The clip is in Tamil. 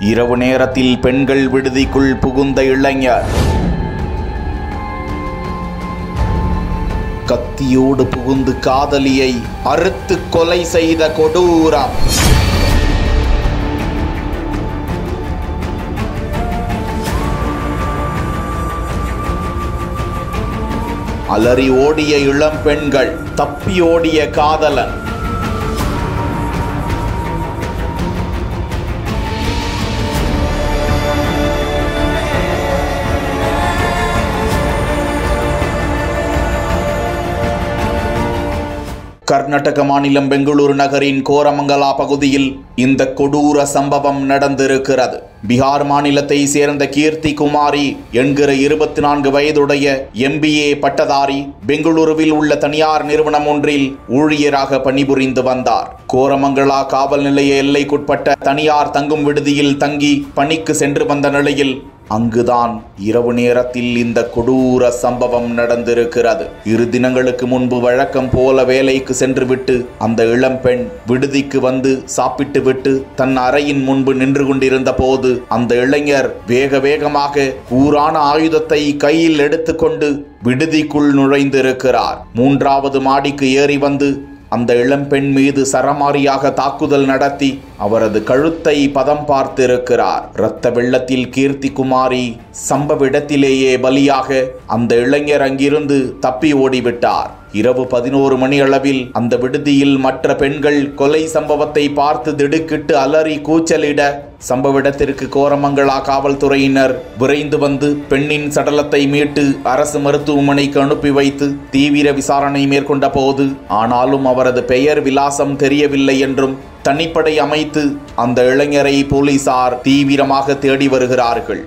இரவு நேரத்தில் பெண்கள் விடுதிக்குள் புகுந்த இளைஞர். கத்தியோடு புகுந்து காதலியை அறுத்து கொலை செய்த கொடூரம். அலறி ஓடிய இளம் பெண்கள், தப்பி ஓடிய காதலன். கர்நாடக மாநிலம் பெங்களூரு நகரின் கோரமங்கலா பகுதியில் இந்த கொடூர சம்பவம் நடந்திருக்கிறது. பீகார் மாநிலத்தை சேர்ந்த கீர்த்தி குமாரி என்கிற 24 வயதுடைய MBA பட்டதாரி பெங்களூருவில் உள்ள தனியார் நிறுவனம் ஒன்றில் ஊழியராக பணிபுரிந்து வந்தார். கோரமங்கலா காவல் நிலைய எல்லைக்குட்பட்ட தனியார் தங்கும் விடுதியில் தங்கி பணிக்கு சென்று வந்த நிலையில் அங்குதான் இரவு நேரத்தில் இந்த கொடூர சம்பவம் நடந்திருக்கிறது. 2 தினங்களுக்கு முன்பு வழக்கம் போல வேலைக்கு சென்றுவிட்டு அந்த இளம்பெண் விடுதிக்கு வந்து சாப்பிட்டு விட்டு தன் அறையின் முன்பு நின்று கொண்டிருந்த போது அந்த இளைஞர் வேகமாக கூரான ஆயுதத்தை கையில் எடுத்துக்கொண்டு விடுதிக்குள் நுழைந்திருக்கிறார். 3வது மாடிக்கு ஏறி வந்து அந்த இளம்பெண் மீது சரமாரியாக தாக்குதல் நடத்தி அவரது கழுத்தை பதம் பார்த்திருக்கிறார். இரத்த வெள்ளத்தில் கீர்த்தி குமாரி சம்பவ இடத்திலேயே பலியாக அந்த இளைஞர் அங்கிருந்து தப்பி ஓடிவிட்டார். இரவு 11 மணி அளவில் அந்த விடுதியில் மற்ற பெண்கள் கொலை சம்பவத்தை பார்த்து திடுக்கிட்டு அலறி கூச்சலிட சம்பவ இடத்திற்கு கோரமங்கலா காவல்துறையினர் விரைந்து வந்து பெண்ணின் சடலத்தை மீட்டு அரசு மருத்துவமனைக்கு அனுப்பி வைத்து தீவிர விசாரணை மேற்கொண்ட போது ஆனாலும் அவரது பெயர் விலாசம் தெரியவில்லை என்றும் தனிப்படை அமைத்து அந்த இளைஞரை போலீசார் தீவிரமாக தேடி வருகிறார்கள்.